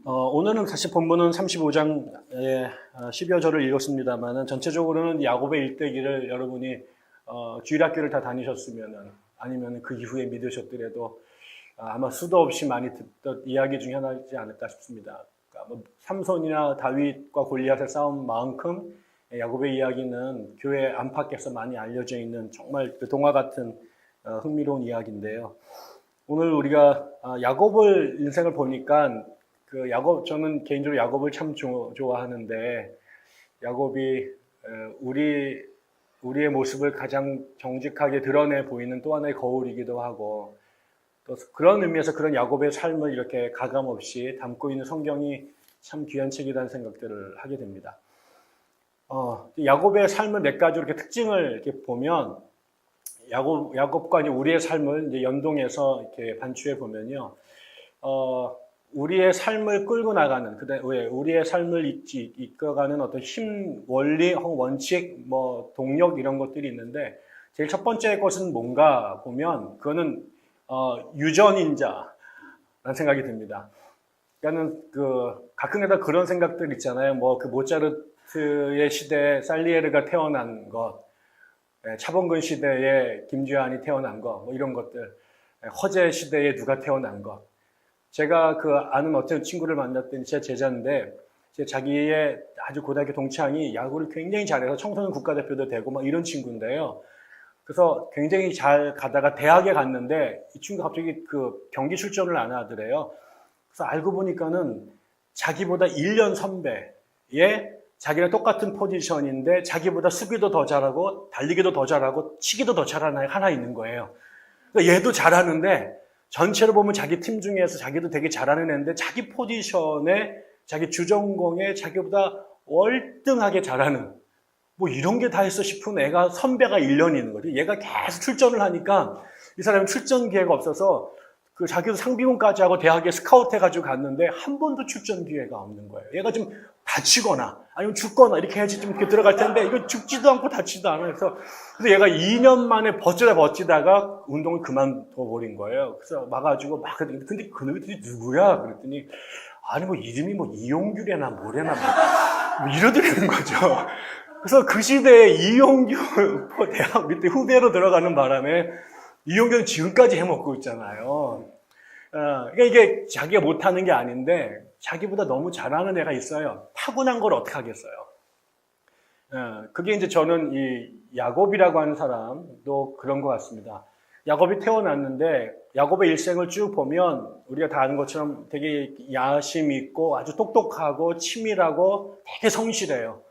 오늘은 사실 본문은 35장의 10여 절을 읽었습니다만 전체적으로는 야곱의 일대기를 여러분이 주일학교를 다 다니셨으면 아니면 그 이후에 믿으셨더라도 아마 수도 없이 많이 듣던 이야기 중에 하나이지 않을까 싶습니다. 그러니까 뭐 삼손이나 다윗과 골리앗의 싸움만큼 야곱의 이야기는 교회 안팎에서 많이 알려져 있는 정말 그 동화 같은 흥미로운 이야기인데요. 오늘 우리가 야곱을 인생을 보니까 저는 개인적으로 야곱을 참 좋아하는데, 야곱이 우리의 모습을 가장 정직하게 드러내 보이는 또 하나의 거울이기도 하고, 또 그런 의미에서 그런 야곱의 삶을 이렇게 가감없이 담고 있는 성경이 참 귀한 책이라는 생각들을 하게 됩니다. 야곱의 삶을 몇 가지 이렇게 특징을 이렇게 보면, 야곱과 이제 우리의 삶을 이제 연동해서 이렇게 반추해 보면요. 우리의 삶을 끌고 나가는, 우리의 삶을 이끌어가는 어떤 힘, 원리, 원칙, 동력 이런 것들이 있는데, 제일 첫 번째 것은 뭔가 보면, 그거는, 유전인자라는 생각이 듭니다. 그러니까는 가끔가다 그런 생각들 있잖아요. 그 모차르트의 시대에 살리에르가 태어난 것, 차범근 시대에 김주환이 태어난 것, 이런 것들, 허재 시대에 누가 태어난 것. 제가 아는 어떤 친구를 만났더니 제 제자인데, 자기의 아주 고등학교 동창이 야구를 굉장히 잘해서 청소년 국가대표도 되고 이런 친구인데요. 그래서 굉장히 잘 가다가 대학에 갔는데 이 친구가 갑자기 경기 출전을 안 하더래요. 그래서 알고 보니까는 자기보다 1년 선배의 자기랑 똑같은 포지션인데 자기보다 수비도 더 잘하고 달리기도 더 잘하고 치기도 더 잘하는 애가 하나 있는 거예요. 그러니까 얘도 잘하는데 전체로 보면 자기 팀 중에서 자기도 되게 잘하는 애인데 자기 포지션에 자기 주전공에 자기보다 월등하게 잘하는 이런 게 다 있어 싶은 애가 선배가 1년이 있는 거죠. 얘가 계속 출전을 하니까 이 사람이 출전 기회가 없어서 자기도 상비군까지 하고 대학에 스카우트 해가지고 갔는데 한 번도 출전 기회가 없는 거예요. 얘가 좀 다치거나 아니면 죽거나 이렇게 해야지 좀 이렇게 들어갈 텐데 이거 죽지도 않고 다치지도 않아요. 그래서 얘가 2년 만에 버티다가 운동을 그만둬버린 거예요. 그래서 막아가지고 근데 그 놈이 누구야? 그랬더니 아니 이름이 이용규래나 뭐래나 이러더라는 거죠. 그래서 그 시대에 이용규 대학 밑에 후배로 들어가는 바람에 이용규는 지금까지 해먹고 있잖아요. 그러니까 이게 자기가 못하는 게 아닌데 자기보다 너무 잘하는 애가 있어요. 타고난 걸 어떻게 하겠어요? 그게 이제 저는 이 야곱이라고 하는 사람도 그런 것 같습니다. 야곱이 태어났는데 야곱의 일생을 쭉 보면 우리가 다 아는 것처럼 되게 야심 있고 아주 똑똑하고 치밀하고 되게 성실해요.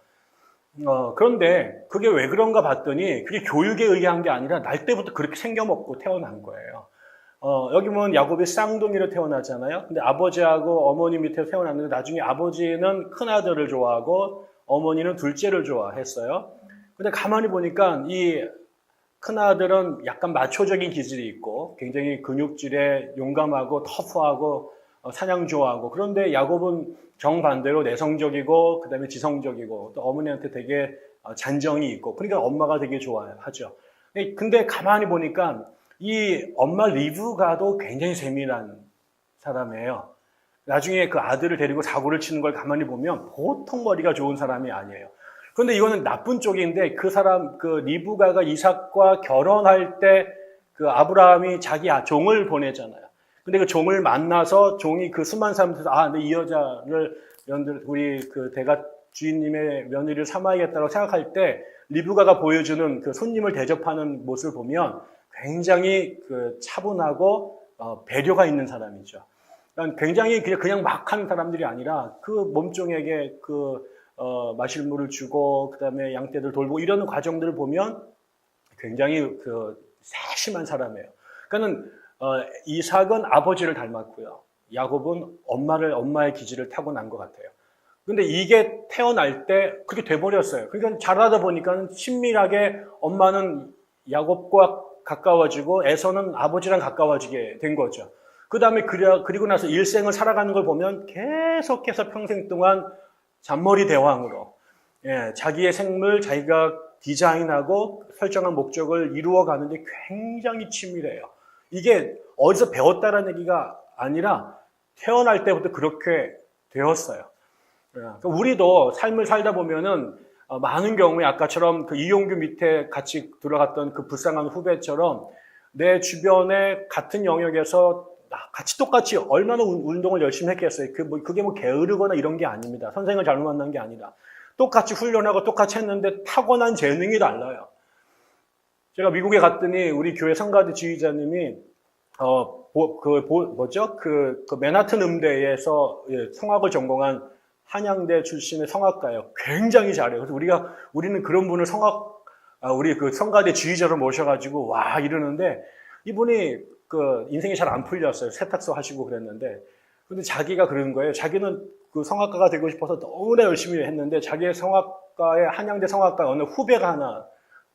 그런데 그게 왜 그런가 봤더니 그게 교육에 의한 게 아니라 날 때부터 그렇게 생겨먹고 태어난 거예요. 여기 보면 야곱이 쌍둥이로 태어나잖아요. 근데 아버지하고 어머니 밑에 태어났는데 나중에 아버지는 큰아들을 좋아하고 어머니는 둘째를 좋아했어요. 근데 가만히 보니까 이 큰아들은 약간 마초적인 기질이 있고 굉장히 근육질에 용감하고 터프하고 사냥 좋아하고, 그런데 야곱은 정반대로 내성적이고 그다음에 지성적이고 또 어머니한테 되게 잔정이 있고, 그러니까 엄마가 되게 좋아하죠. 근데 가만히 보니까 이 엄마 리브가도 굉장히 세밀한 사람이에요. 나중에 그 아들을 데리고 사고를 치는 걸 가만히 보면 보통 머리가 좋은 사람이 아니에요. 그런데 이거는 나쁜 쪽인데 그 리브가가 이삭과 결혼할 때 아브라함이 자기 종을 보내잖아요. 근데 그 종을 만나서 종이 수많은 사람들에서 근데 이 여자를 우리 대가 주인님의 며느리를 삼아야겠다고 생각할 때 리브가가 보여주는 손님을 대접하는 모습을 보면 굉장히 차분하고 배려가 있는 사람이죠. 그러니까 굉장히 그냥 막 하는 사람들이 아니라 몸종에게 마실 물을 주고 그다음에 양떼들 돌보고 이런 과정들을 보면 굉장히 세심한 사람이에요. 그러니까는 이삭은 아버지를 닮았고요. 야곱은 엄마의 기질을 타고난 것 같아요. 근데 이게 태어날 때 그렇게 돼버렸어요. 그러니까 자라다 보니까 친밀하게 엄마는 야곱과 가까워지고 에서는 아버지랑 가까워지게 된 거죠. 그 다음에 그리고 나서 일생을 살아가는 걸 보면 계속해서 평생 동안 잔머리 대왕으로 자기의 생물 자기가 디자인하고 설정한 목적을 이루어가는데 굉장히 치밀해요. 이게 어디서 배웠다라는 얘기가 아니라 태어날 때부터 그렇게 되었어요. 그러니까 우리도 삶을 살다 보면은 많은 경우에 아까처럼 그 이용규 밑에 같이 들어갔던 그 불쌍한 후배처럼 내 주변에 같은 영역에서 같이 똑같이 얼마나 운동을 열심히 했겠어요. 그게 뭐 게으르거나 이런 게 아닙니다. 선생을 잘못 만난 게 아니라 똑같이 훈련하고 똑같이 했는데 타고난 재능이 달라요. 제가 미국에 갔더니 우리 교회 성가대 지휘자님이 맨하튼 음대에서 성악을 전공한 한양대 출신의 성악가예요. 굉장히 잘해요. 그래서 우리는 그런 분을 우리 그 성가대 지휘자로 모셔가지고 와 이러는데 이분이 그 인생이 잘 안 풀렸어요. 세탁소 하시고 그랬는데 근데 자기가 그런 거예요. 자기는 그 성악가가 되고 싶어서 너무나 열심히 했는데 자기의 성악가의 한양대 성악가 어느 후배가 하나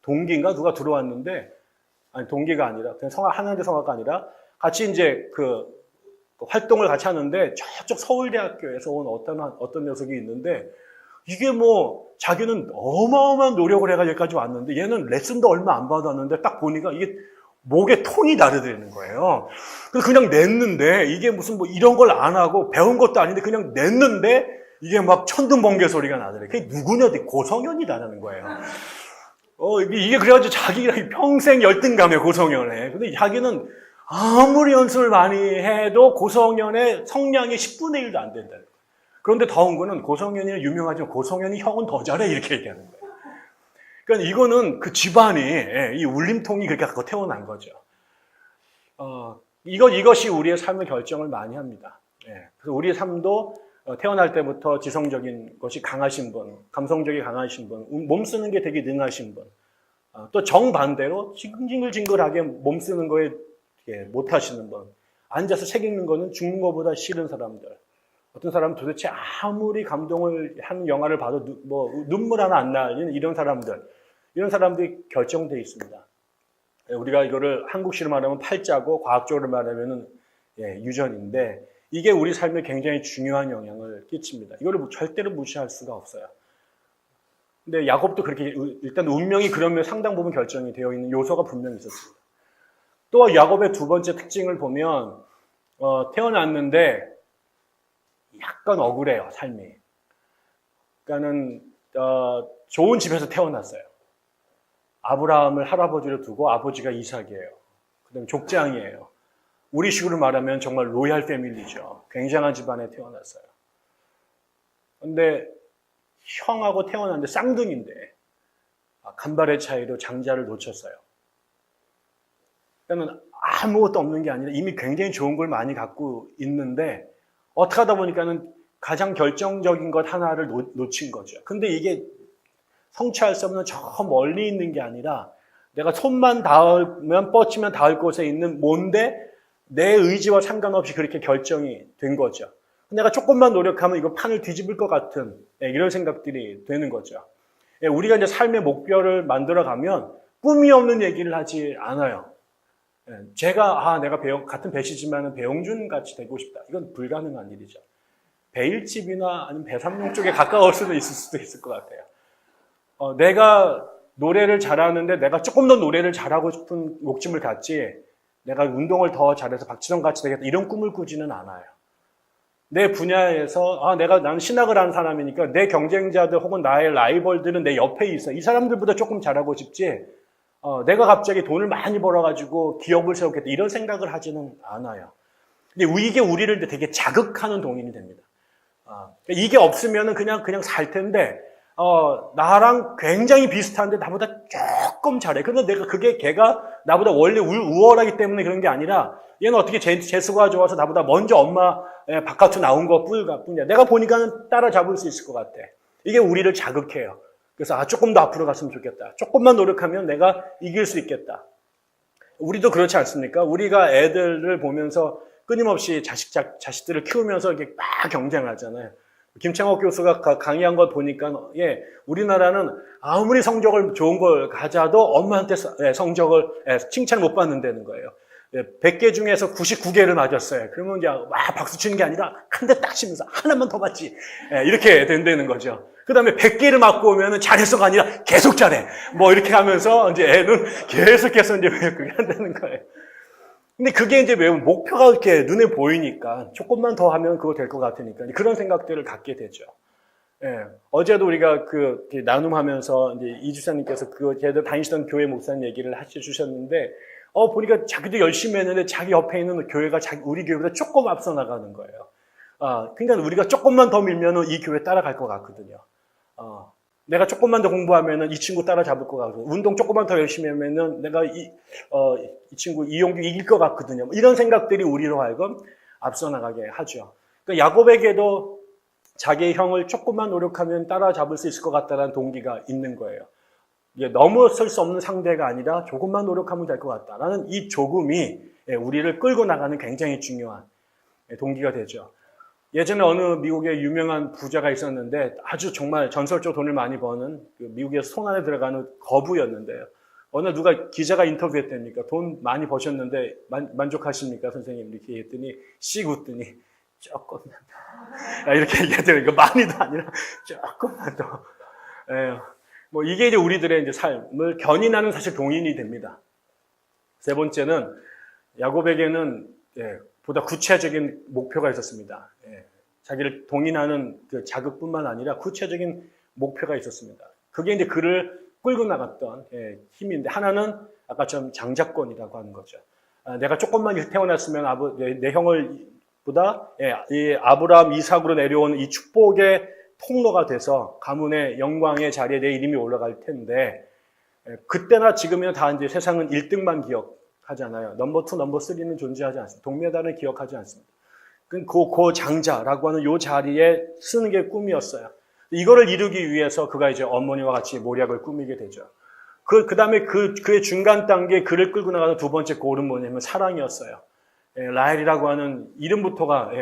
동기인가 누가 들어왔는데 아니 동기가 아니라 그냥 한양대 성악가 아니라 같이 이제 그 활동을 같이 하는데 저쪽 서울대학교에서 온 어떤 녀석이 있는데 이게 뭐 자기는 어마어마한 노력을 해가 여기까지 왔는데 얘는 레슨도 얼마 안 받았는데 딱 보니까 이게 목의 톤이 다르다는 거예요. 그래서 그냥 냈는데 이게 무슨 뭐 이런 걸 안 하고 배운 것도 아닌데 그냥 냈는데 이게 막 천둥번개 소리가 나더래. 그게 누구냐? 고성현이다라는 거예요. 이게 그래가지고 자기가 평생 열등감에 고성현에. 근데 자기는 아무리 연습을 많이 해도 고성현의 성량이 10분의 1도 안 된다. 그런데 더운 거는 고성현이 유명하지만 고성현이 형은 더 잘해 이렇게 얘기하는 거예요. 그러니까 이거는 그 집안이 이 울림통이 그렇게 갖고 태어난 거죠. 이것이 우리의 삶의 결정을 많이 합니다. 그래서 우리의 삶도 태어날 때부터 지성적인 것이 강하신 분, 감성적이 강하신 분, 몸 쓰는 게 되게 능하신 분, 또 정반대로 징글징글하게 몸 쓰는 거에 못 하시는 분, 앉아서 책 읽는 거는 죽는 것보다 싫은 사람들, 어떤 사람은 도대체 아무리 감동을 하는 영화를 봐도 눈물 하나 안 나는 이런 사람들이 결정되어 있습니다. 우리가 이거를 한국식으로 말하면 팔자고 과학적으로 말하면 유전인데 이게 우리 삶에 굉장히 중요한 영향을 끼칩니다. 이거를 절대로 무시할 수가 없어요. 근데 야곱도 그렇게 일단 운명이 그러면 상당 부분 결정이 되어 있는 요소가 분명히 있었습니다. 또 야곱의 두 번째 특징을 보면 태어났는데 약간 억울해요, 삶이. 그러니까는 좋은 집에서 태어났어요. 아브라함을 할아버지로 두고 아버지가 이삭이에요. 그다음에 족장이에요. 우리식으로 말하면 정말 로얄 패밀리죠. 굉장한 집안에 태어났어요. 근데 형하고 태어났는데 쌍둥이인데 간발의 차이로 장자를 놓쳤어요. 그러니까 아무것도 없는 게 아니라 이미 굉장히 좋은 걸 많이 갖고 있는데 어떻게 하다 보니까는 가장 결정적인 것 하나를 놓친 거죠. 근데 이게 성취할 수 없는 저 멀리 있는 게 아니라 내가 손만 닿으면 뻗치면 닿을 곳에 있는 뭔데 내 의지와 상관없이 그렇게 결정이 된 거죠. 내가 조금만 노력하면 이거 판을 뒤집을 것 같은 이런 생각들이 되는 거죠. 우리가 이제 삶의 목표를 만들어가면 꿈이 없는 얘기를 하지 않아요. 제가 내가 같은 배시지만 배용준 같이 되고 싶다. 이건 불가능한 일이죠. 배일집이나 아니면 배삼룡 쪽에 가까울 수도 있을 것 같아요. 내가 노래를 잘하는데 내가 조금 더 노래를 잘하고 싶은 욕심을 갖지 내가 운동을 더 잘해서 박지성 같이 되겠다 이런 꿈을 꾸지는 않아요. 내 분야에서 나는 신학을 하는 사람이니까 내 경쟁자들 혹은 나의 라이벌들은 내 옆에 있어. 이 사람들보다 조금 잘하고 싶지 내가 갑자기 돈을 많이 벌어가지고 기업을 세우겠다 이런 생각을 하지는 않아요. 근데 이게 우리를 되게 자극하는 동인이 됩니다. 이게 없으면은 그냥 살 텐데 나랑 굉장히 비슷한데 나보다 조금 잘해. 그런데 걔가 나보다 원래 우월하기 때문에 그런 게 아니라 얘는 어떻게 재수가 좋아서 나보다 먼저 엄마 바깥으로 나온 것 뿐이야. 내가 보니까는 따라잡을 수 있을 것 같아. 이게 우리를 자극해요. 그래서 조금 더 앞으로 갔으면 좋겠다. 조금만 노력하면 내가 이길 수 있겠다. 우리도 그렇지 않습니까? 우리가 애들을 보면서 끊임없이 자식들을 키우면서 이렇게 막 경쟁하잖아요. 김창옥 교수가 강의한 걸 보니까 우리나라는 아무리 성적을 좋은 걸 가져도 엄마한테 성적을 칭찬을 못 받는다는 거예요. 100개 중에서 99개를 맞았어요. 그러면 이제 박수 치는 게 아니라 한 대 딱 치면서 하나만 더 맞지 이렇게 된다는 거죠. 그 다음에 100개를 맞고 오면 잘했어가 아니라 계속 잘해. 이렇게 하면서 이제 애는 계속해서 이제 그게 한다는 거예요. 근데 그게 이제 왜 목표가 이렇게 눈에 보이니까 조금만 더 하면 그거 될 것 같으니까 그런 생각들을 갖게 되죠. 예. 어제도 우리가 이렇게 나눔하면서 이제 이주사님께서 걔들 다니시던 교회 목사님 얘기를 해주셨는데, 보니까 자기도 열심히 했는데 자기 옆에 있는 교회가 우리 교회보다 조금 앞서 나가는 거예요. 그러니까 우리가 조금만 더 밀면은 이 교회 따라갈 것 같거든요. 내가 조금만 더 공부하면은 이 친구 따라잡을 것 같고, 운동 조금만 더 열심히 하면은 내가 이 친구 이용규 이길 것 같거든요. 이런 생각들이 우리로 하여금 앞서 나가게 하죠. 그러니까 야곱에게도 자기의 형을 조금만 노력하면 따라잡을 수 있을 것 같다는 동기가 있는 거예요. 이게 넘어설 수 없는 상대가 아니라 조금만 노력하면 될 것 같다라는 이 조금이 우리를 끌고 나가는 굉장히 중요한 동기가 되죠. 예전에 어느 미국의 유명한 부자가 있었는데 아주 정말 전설적 돈을 많이 버는 미국에서 손 안에 들어가는 거부였는데요. 어느 날 누가 기자가 인터뷰했답니까? 돈 많이 버셨는데 만족하십니까, 선생님? 이렇게 했더니 씩 웃더니 조금만 더 이렇게 얘기하더라고요. 많이도 아니라 조금만 더. 뭐 이게 이제 우리들의 이제 삶을 견인하는 사실 동인이 됩니다. 세 번째는 야곱에게는 보다 구체적인 목표가 있었습니다. 자기를 동인하는 그 자극뿐만 아니라 구체적인 목표가 있었습니다. 그게 이제 그를 끌고 나갔던 힘인데, 하나는 아까처럼 장자권이라고 하는 거죠. 내가 조금만 태어났으면 내 형을 보다 이 아브라함, 이삭으로 내려온 이 축복의 통로가 돼서 가문의 영광의 자리에 내 이름이 올라갈 텐데, 그때나 지금이나 다 이제 세상은 1등만 기억하잖아요. 넘버 2, 넘버 3는 존재하지 않습니다. 동메달을 기억하지 않습니다. 그 장자라고 하는 요 자리에 쓰는 게 꿈이었어요. 이거를 이루기 위해서 그가 이제 어머니와 같이 모략을 꾸미게 되죠. 그 다음에 그의 중간 단계에 그를 끌고 나가는 두 번째 골은 뭐냐면 사랑이었어요. 라헬이라고 하는 이름부터가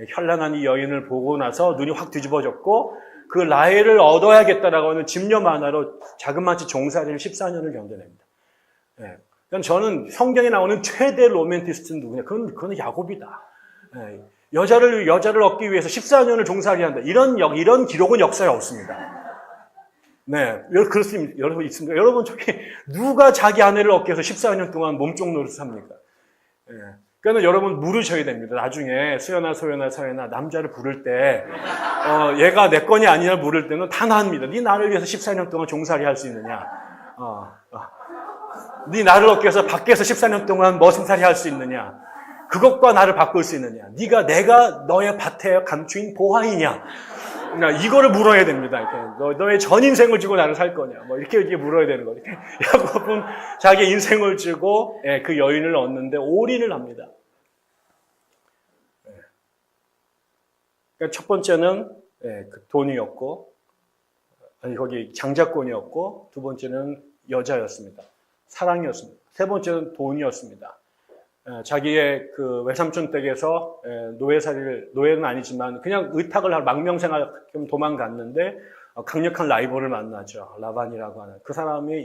현란한 이 여인을 보고 나서 눈이 확 뒤집어졌고, 그 라헬을 얻어야겠다라고 하는 집념 하나로 자그마치 종살이를 14년을 견뎌냅니다. 그러니까 저는 성경에 나오는 최대 로맨티스트는 누구냐? 그건 야곱이다. 여자를 얻기 위해서 14년을 종살이한다. 이런 기록은 역사에 없습니다. 네, 그렇습니다. 여러분 있습니다. 여러분 저기 누가 자기 아내를 얻기 위해서 14년 동안 몸종 노릇을 합니까? 그러니까 여러분 물으셔야 됩니다. 나중에 수연아, 서연아 남자를 부를 때 얘가 내 건이 아니라 물을 때는 다 나옵니다. 네 나를 위해서 14년 동안 종살이 할 수 있느냐? 네 나를 얻기 위해서 밖에서 14년 동안 머슴살이 할 수 있느냐? 그것과 나를 바꿀 수 있느냐? 내가 너의 밭에 감추인 보화이냐? 이거를 물어야 됩니다. 이렇게. 너의 전 인생을 주고 나를 살 거냐? 뭐 이렇게 물어야 되는 거죠. 야곱은 자기 인생을 주고 그 여인을 얻는데 올인을 합니다. 그러니까 첫 번째는 그 돈이었고, 거기 장자권이었고, 두 번째는 여자였습니다. 사랑이었습니다. 세 번째는 돈이었습니다. 자기의 그 외삼촌 댁에서 노예는 아니지만 그냥 의탁을 할 망명생활 도망갔는데 강력한 라이벌을 만나죠. 라반이라고 하는 그 사람이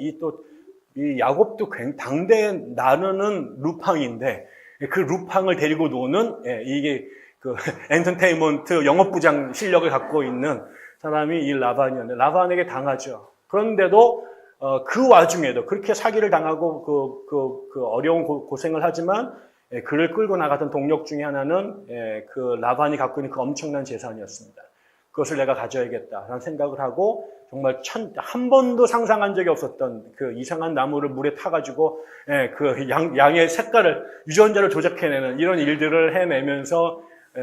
이 야곱도 당대에 나르는 루팡인데, 그 루팡을 데리고 노는 이게 그 엔터테인먼트 영업부장 실력을 갖고 있는 사람이 이 라반이었는데, 라반에게 당하죠. 그런데도 그 와중에도 그렇게 사기를 당하고 그 어려운 고생을 하지만 그를 끌고 나갔던 동력 중에 하나는 그 라반이 갖고 있는 그 엄청난 재산이었습니다. 그것을 내가 가져야겠다라는 생각을 하고, 정말 한 번도 상상한 적이 없었던 그 이상한 나무를 물에 타가지고 그 양의 색깔을, 유전자를 조작해내는 이런 일들을 해내면서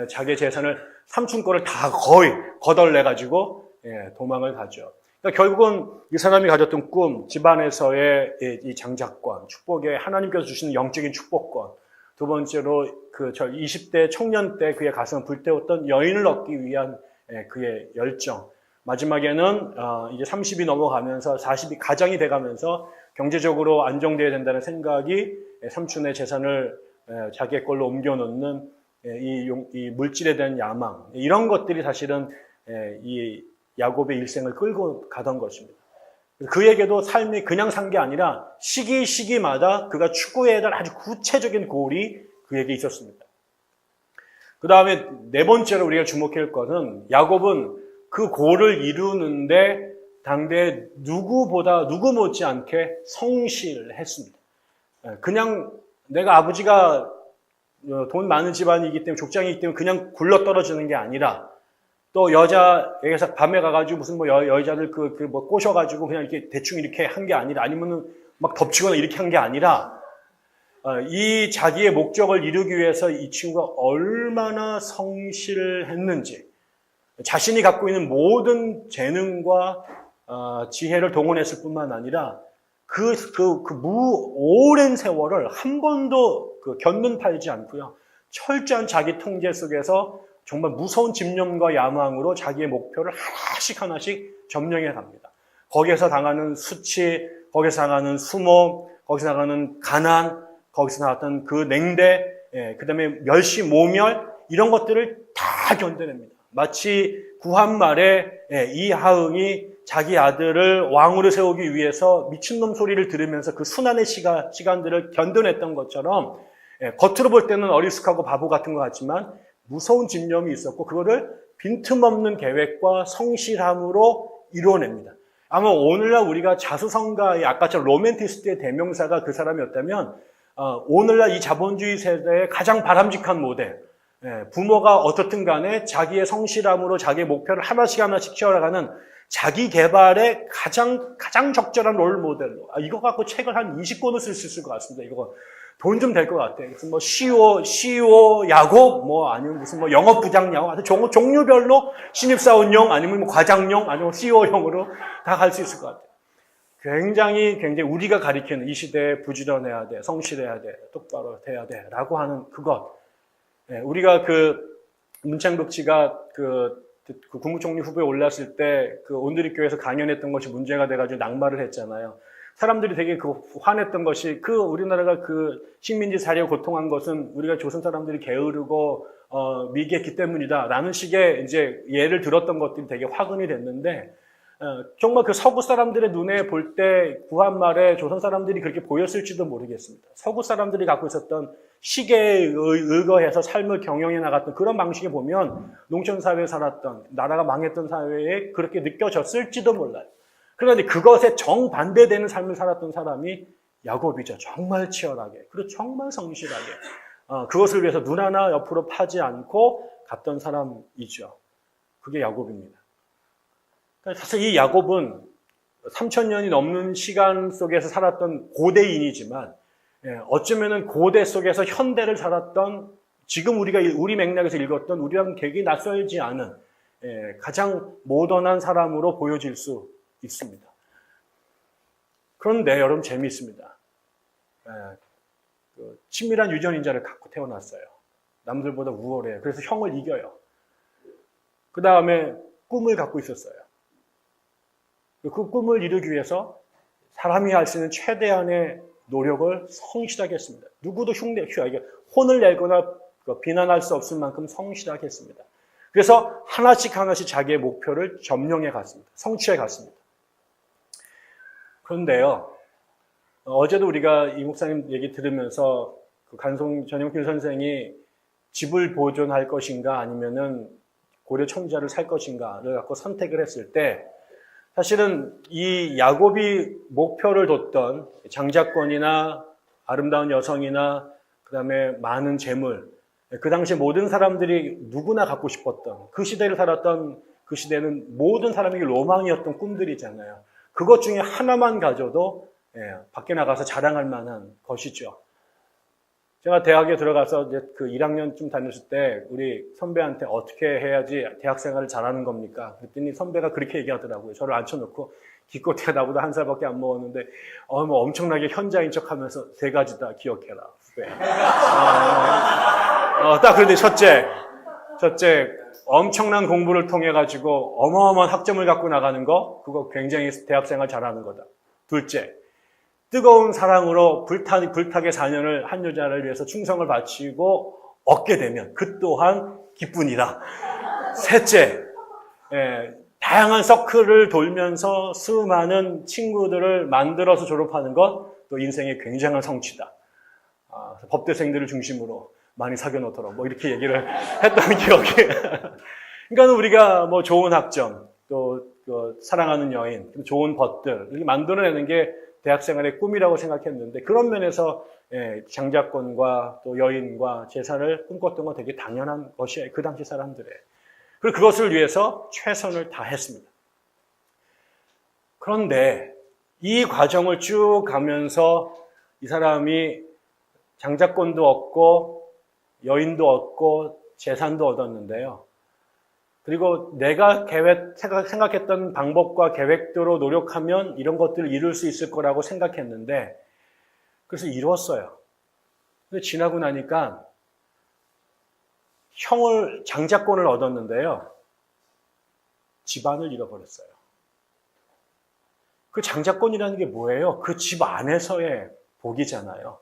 자기의 재산을, 삼촌 거를 다 거의 거덜내가지고 도망을 가죠. 그러니까 결국은 이 사람이 가졌던 꿈, 집안에서의 이 장자권, 축복의 하나님께서 주시는 영적인 축복권, 두 번째로 20대 청년 때 그의 가슴을 불태웠던 여인을 얻기 위한 그의 열정, 마지막에는 이제 30이 넘어가면서 40이 가장이 돼가면서 경제적으로 안정돼야 된다는 생각이 삼촌의 재산을 자기의 걸로 옮겨놓는 이 물질에 대한 야망, 이런 것들이 사실은 이 야곱의 일생을 끌고 가던 것입니다. 그에게도 삶이 그냥 산 게 아니라 시기마다 그가 추구해야 될 아주 구체적인 골이 그에게 있었습니다. 그 다음에 네 번째로 우리가 주목할 것은, 야곱은 그 골을 이루는데 당대 누구 못지않게 성실했습니다. 그냥 내가 아버지가 돈 많은 집안이기 때문에 족장이기 때문에 그냥 굴러 떨어지는 게 아니라 또 여자에게서 밤에 가가지고 무슨 뭐 여자들 뭐 꼬셔가지고 그냥 이렇게 대충 이렇게 한 게 아니라 아니면은 막 덮치거나 이렇게 한 게 아니라 이 자기의 목적을 이루기 위해서 이 친구가 얼마나 성실했는지 자신이 갖고 있는 모든 재능과 지혜를 동원했을 뿐만 아니라 오랜 세월을 한 번도 견눈 팔지 않고요. 철저한 자기 통제 속에서 정말 무서운 집념과 야망으로 자기의 목표를 하나씩 점령해 갑니다. 거기에서 당하는 수치, 거기서 당하는 수모, 거기서 당하는 가난, 거기서 나왔던 그 냉대, 그 다음에 멸시, 모멸, 이런 것들을 다 견뎌냅니다. 마치 구한말에 이하응이 자기 아들을 왕으로 세우기 위해서 미친놈 소리를 들으면서 그 순환의 시간들을 견뎌냈던 것처럼 겉으로 볼 때는 어리숙하고 바보 같은 것 같지만 무서운 집념이 있었고 그거를 빈틈없는 계획과 성실함으로 이루어냅니다. 아마 오늘날 우리가 자수성가의 아까처럼 로맨티스트의 대명사가 그 사람이었다면 오늘날 이 자본주의 세대의 가장 바람직한 모델, 부모가 어떻든 간에 자기의 성실함으로 자기의 목표를 하나씩 키워나가는 자기 개발의 가장 적절한 롤 모델로 이거 갖고 책을 한 20권을 쓸 수 있을 것 같습니다. 이거 돈 좀 될 것 같아요. 무슨 뭐 CEO 야곱, 뭐 아니면 무슨 뭐 영업부장 야곱, 아주 종류별로 신입사원용 아니면 뭐 과장용 아니면 CEO용으로 다 갈 수 있을 것 같아요. 굉장히 우리가 가리키는 이 시대에 부지런해야 돼, 성실해야 돼, 똑바로 돼야 돼라고 하는 그것. 우리가 문창덕 씨가 국무총리 후보에 올랐을 때 온누리교회에서 강연했던 것이 문제가 돼가지고 낙마를 했잖아요. 사람들이 되게 화냈던 것이 우리나라가 식민지 사례에 고통한 것은 우리가 조선 사람들이 게으르고 미개했기 때문이다라는 식의 이제 예를 들었던 것들이 되게 화근이 됐는데 정말 서구 사람들의 눈에 볼 때 구한말에 조선 사람들이 그렇게 보였을지도 모르겠습니다. 서구 사람들이 갖고 있었던 시계에 의거해서 삶을 경영해 나갔던 그런 방식에 보면 농촌사회에 살았던 나라가 망했던 사회에 그렇게 느껴졌을지도 몰라요. 그런데 그것에 정반대되는 삶을 살았던 사람이 야곱이죠. 정말 치열하게 그리고 정말 성실하게 그것을 위해서 눈 하나 옆으로 파지 않고 갔던 사람이죠. 그게 야곱입니다. 사실 이 야곱은 3,000년이 넘는 시간 속에서 살았던 고대인이지만 어쩌면은 고대 속에서 현대를 살았던 지금 우리 맥락에서 읽었던 우리랑 되게 낯설지 않은 가장 모던한 사람으로 보여질 수 있습니다. 그런데 여러분 재미있습니다. 친밀한 유전인자를 갖고 태어났어요. 남들보다 우월해요. 그래서 형을 이겨요. 그 다음에 꿈을 갖고 있었어요. 그 꿈을 이루기 위해서 사람이 할 수 있는 최대한의 노력을 성실하게 했습니다. 누구도 혼을 내거나 비난할 수 없을 만큼 성실하게 했습니다. 그래서 하나씩 자기의 목표를 점령해 갔습니다. 성취해 갔습니다. 그런데요, 어제도 우리가 이 목사님 얘기 들으면서 간송 전영필 선생이 집을 보존할 것인가 아니면은 고려 청자를 살 것인가를 갖고 선택을 했을 때 사실은 이 야곱이 목표를 뒀던 장자권이나 아름다운 여성이나 그 다음에 많은 재물, 그 당시 모든 사람들이 누구나 갖고 싶었던 그 시대를 살았던 그 시대는 모든 사람에게 로망이었던 꿈들이잖아요. 그것 중에 하나만 가져도 밖에 나가서 자랑할 만한 것이죠. 제가 대학에 들어가서 이제 1학년쯤 다녔을 때 우리 선배한테 어떻게 해야지 대학생활을 잘하는 겁니까? 그랬더니 선배가 그렇게 얘기하더라고요. 저를 앉혀놓고 기껏해야 나보다 한 살밖에 안 먹었는데 뭐 엄청나게 현자인 척하면서 3가지다 기억해라. 딱 그런데 첫째 엄청난 공부를 통해 가지고 어마어마한 학점을 갖고 나가는 거 그거 굉장히 대학생활 잘하는 거다. 둘째, 뜨거운 사랑으로 불타게 4년을 한 여자를 위해서 충성을 바치고 얻게 되면 그 또한 기쁨이다. 셋째, 다양한 서클을 돌면서 수많은 친구들을 만들어서 졸업하는 것 또 인생의 굉장한 성취다. 법대생들을 중심으로 많이 사귀어 놓도록 뭐 이렇게 얘기를 했던 기억이. 그러니까 우리가 뭐 좋은 학점, 또 사랑하는 여인, 좋은 벗들 이렇게 만들어내는 게 대학생활의 꿈이라고 생각했는데 그런 면에서 장자권과 또 여인과 재산을 꿈꿨던 건 되게 당연한 것이에요. 그 당시 사람들의. 그리고 그것을 위해서 최선을 다했습니다. 그런데 이 과정을 쭉 가면서 이 사람이 장자권도 얻고 여인도 얻고 재산도 얻었는데요. 그리고 내가 생각했던 방법과 계획대로 노력하면 이런 것들을 이룰 수 있을 거라고 생각했는데 그래서 이뤘어요. 근데 지나고 나니까 장자권을 얻었는데요. 집안을 잃어버렸어요. 그 장자권이라는 게 뭐예요? 그 집 안에서의 복이잖아요.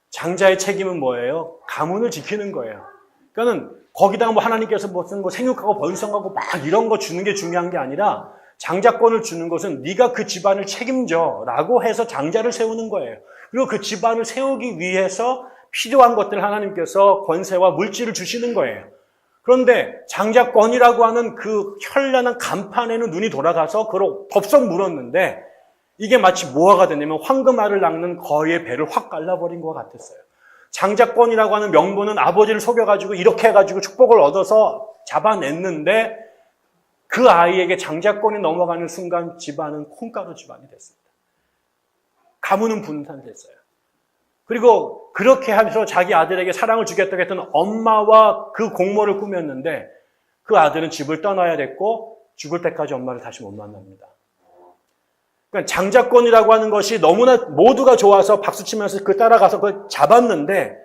장자의 책임은 뭐예요? 가문을 지키는 거예요. 그러니까는 거기다가 뭐 하나님께서 무슨 뭐 생육하고 번성하고 막 이런 거 주는 게 중요한 게 아니라 장자권을 주는 것은 네가 그 집안을 책임져라고 해서 장자를 세우는 거예요. 그리고 그 집안을 세우기 위해서 필요한 것들 하나님께서 권세와 물질을 주시는 거예요. 그런데 장자권이라고 하는 그 현란한 간판에는 눈이 돌아가서 그걸 덥석 물었는데 이게 마치 뭐가 됐냐면 황금알을 낚는 거의 배를 확 갈라버린 것 같았어요. 장자권이라고 하는 명분은 아버지를 속여가지고 이렇게 해가지고 축복을 얻어서 잡아냈는데 그 아이에게 장자권이 넘어가는 순간 집안은 콩가루 집안이 됐습니다. 가문은 분산됐어요. 그리고 그렇게 하면서 자기 아들에게 사랑을 주겠다고 했던 엄마와 그 공모를 꾸몄는데 그 아들은 집을 떠나야 됐고 죽을 때까지 엄마를 다시 못 만납니다. 그러니까 장자권이라고 하는 것이 너무나 모두가 좋아서 박수치면서 그 따라가서 그걸 잡았는데